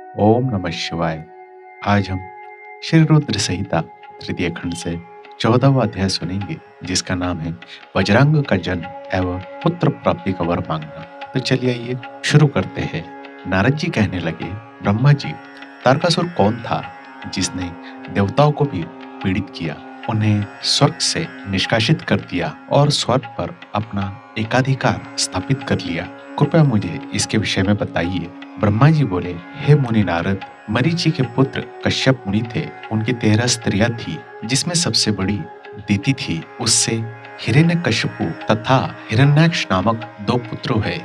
ओम नमः शिवाय। आज हम श्री रुद्र संहिता तृतीय खंड से 14वां अध्याय सुनेंगे, जिसका नाम है वज्रांग का जन्म एवं पुत्र प्राप्ति का वर मांगना। तो चलिए आइए शुरू करते हैं। नारद जी कहने लगे, ब्रह्मा जी, तारकासुर कौन था जिसने देवताओं को भी पीड़ित किया, उन्हें स्वर्ग से निष्कासित कर दिया और स्वर्ग पर अपना एकाधिकार स्थापित कर लिया? कृपया मुझे इसके विषय में बताइए। ब्रह्मा जी बोले, हे मुनि नारद, मरीचि के पुत्र कश्यप मुनि थे। उनकी 13 स्त्रियां थी, जिसमें सबसे बड़ी दिति थी। उससे हिरण्यकशिपु तथा हिरण्याक्ष नामक 2 पुत्र हुए।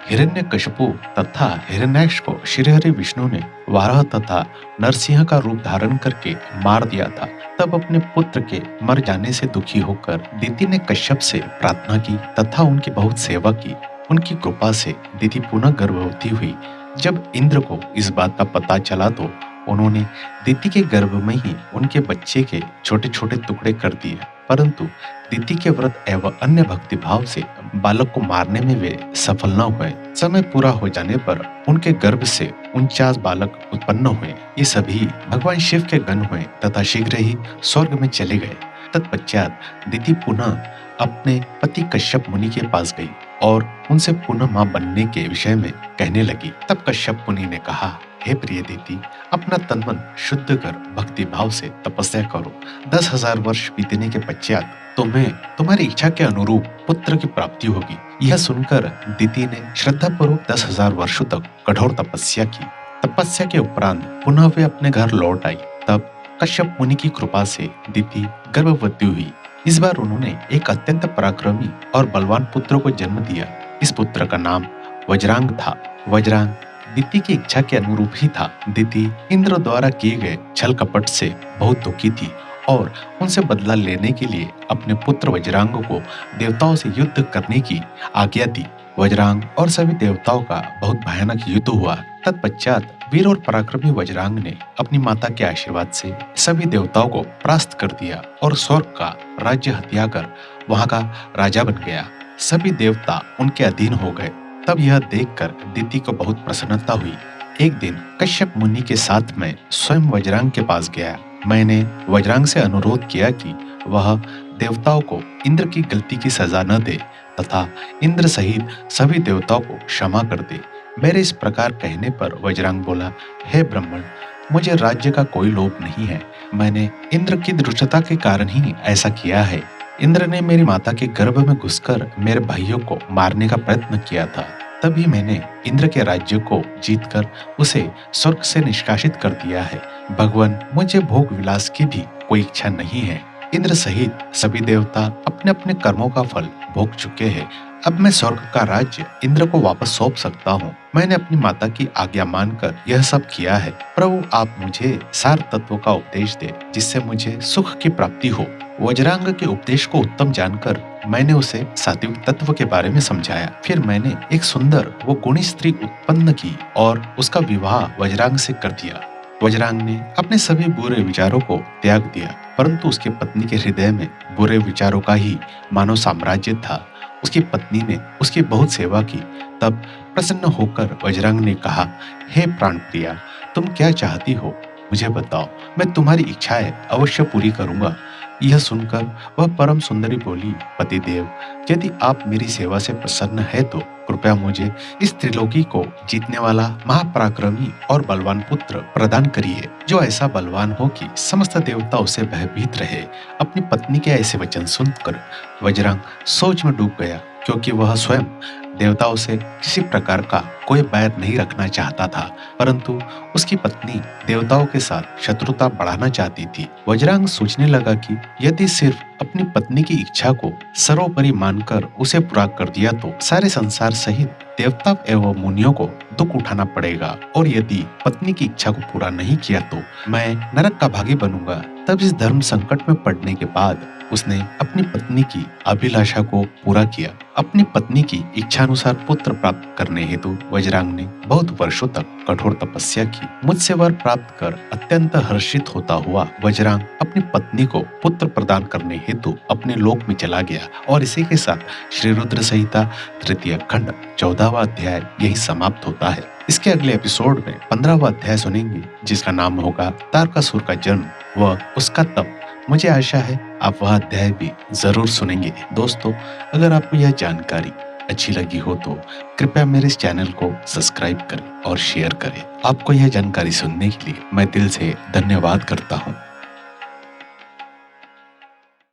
हिरण्यकशिपु तथा हिरण्याक्ष को श्रीहरि विष्णु ने वाराह तथा नरसिंह का रूप धारण करके मार दिया था। तब अपने पुत्र के मर जाने से दुखी होकर दिति ने कश्यप से प्रार्थना की तथा उनकी बहुत सेवा की। उनकी कृपा से दिति पुनः गर्भवती हुई। जब इंद्र को इस बात का पता चला तो उन्होंने दिति के गर्भ में ही उनके बच्चे के छोटे छोटे टुकड़े कर दिए, परंतु दिति के व्रत एवं अन्य भक्ति भाव से बालक को मारने में वे सफल न हुए। समय पूरा हो जाने पर उनके गर्भ से 49 बालक उत्पन्न हुए। ये सभी भगवान शिव के गण हुए तथा शीघ्र ही स्वर्ग में चले गए। तत्पश्चात दिति पुनः अपने पति कश्यप मुनि के पास गई और उनसे पुनः मां बनने के विषय में कहने लगी। तब कश्यप मुनि ने कहा, हे प्रिय दिति, अपना तन मन शुद्ध कर भक्ति भाव से तपस्या करो। 10,000 वर्ष बीतने के पश्चात तुम्हें तुम्हारी इच्छा के अनुरूप पुत्र की प्राप्ति होगी। यह सुनकर दिति ने श्रद्धा पूर्वक 10,000 वर्षों तक कठोर तपस्या की। तपस्या के उपरांत पुनः वे अपने घर लौट आई। तब कश्यप मुनि की कृपा से दिति गर्भवती हुई। इस बार उन्होंने एक अत्यंत पराक्रमी और बलवान पुत्र को जन्म दिया। इस पुत्र का नाम वज्रांग था। वज्रांग दिति की इच्छा के अनुरूप ही था। दिति इंद्र द्वारा किए गए छल कपट से बहुत दुखी थी और उनसे बदला लेने के लिए अपने पुत्र वज्रांग को देवताओं से युद्ध करने की आज्ञा दी। वज्रांग और सभी देवताओं का बहुत भयानक युद्ध हुआ। तत्पश्चात वीर और पराक्रमी वज्रांग ने अपनी माता के आशीर्वाद से सभी देवताओं को परास्त कर दिया और स्वर्ग का राज्य हत्या कर वहां का राजा बन गया। सभी देवता उनके अधीन हो गए। तब यह देखकर दिति को बहुत प्रसन्नता हुई। एक दिन कश्यप मुनि के साथ मैं स्वयं वज्रांग के पास गया। मैंने वज्रांग से अनुरोध किया कि वह देवताओं को इंद्र की गलती की सजा न दे तथा इंद्र सहित सभी देवताओं को क्षमा कर दे। मेरे इस प्रकार कहने पर वज्रांग बोला, हे ब्राह्मण, मुझे राज्य का कोई लोभ नहीं है। मैंने इंद्र की दुष्टता के कारण ही ऐसा किया है। इंद्र ने मेरी माता के गर्भ में घुसकर मेरे भाइयों को मारने का प्रयत्न किया था। तभी मैंने इंद्र के राज्य को जीतकर उसे स्वर्ग से निष्कासित कर दिया है। भगवान, मुझे भोग विलास की भी कोई इच्छा नहीं है। इंद्र सहित सभी देवता अपने अपने कर्मों का फल भोग चुके हैं। अब मैं स्वर्ग का राज्य इंद्र को वापस सौंप सकता हूँ। मैंने अपनी माता की आज्ञा मानकर यह सब किया है। प्रभु, आप मुझे सार तत्व का उपदेश दे जिससे मुझे सुख की प्राप्ति हो। वज्रांग के उपदेश को उत्तम जानकर मैंने उसे सात्विक तत्व के बारे में समझाया। फिर मैंने एक सुंदर व गुणी स्त्री उत्पन्न की और उसका विवाह वज्रांग से कर दिया। वज्रांग ने अपने सभी बुरे विचारों को त्याग दिया, परंतु उसके पत्नी के हृदय में बुरे विचारों का ही मानव साम्राज्य था। उसकी पत्नी ने उसकी बहुत सेवा की। तब प्रसन्न होकर वज्रांग ने कहा, हे प्राण प्रिया, तुम क्या चाहती हो, मुझे बताओ, मैं तुम्हारी इच्छाएं अवश्य पूरी करूंगा। यह सुनकर वह परम सुंदरी बोली, पतिदेव, यदि आप मेरी सेवा से प्रसन्न है तो कृपया मुझे इस त्रिलोकी को जीतने वाला महापराक्रमी और बलवान पुत्र प्रदान करिए, जो ऐसा बलवान हो कि समस्त देवता उसे भयभीत रहे। अपनी पत्नी के ऐसे वचन सुनकर वज्रांग सोच में डूब गया, क्योंकि वह स्वयं देवताओं से किसी प्रकार का कोई बैर नहीं रखना चाहता था, परंतु उसकी पत्नी देवताओं के साथ शत्रुता बढ़ाना चाहती थी। वज्रांग सोचने लगा कि यदि सिर्फ अपनी पत्नी की इच्छा को सर्वोपरि मानकर उसे पूरा कर दिया तो सारे संसार सहित देवता एवं मुनियों को दुख उठाना पड़ेगा, और यदि पत्नी की इच्छा को पूरा नहीं किया तो मैं नरक का भागी बनूंगा तब इस धर्म संकट में पड़ने के बाद उसने अपनी पत्नी की अभिलाषा को पूरा किया। अपनी पत्नी की इच्छानुसार पुत्र प्राप्त करने हेतु वज्रांग ने बहुत वर्षों तक कठोर तपस्या की। मुझसे वर प्राप्त कर अत्यंत हर्षित होता हुआ वज्रांग अपनी पत्नी को पुत्र प्रदान करने हेतु अपने लोक में चला गया। और इसी के साथ श्री रुद्र संहिता तृतीय खंड 14वां अध्याय यही समाप्त होता है। इसके अगले एपिसोड में 15वां अध्याय सुनेंगे, जिसका नाम होगा तारकासुर का जन्म व उसका तप। मुझे आशा है आप वह अध्याय भी जरूर सुनेंगे। दोस्तों, अगर आपको यह जानकारी अच्छी लगी हो तो कृपया मेरे इस चैनल को सब्सक्राइब करें और शेयर करें। आपको यह जानकारी सुनने के लिए मैं दिल से धन्यवाद करता हूँ।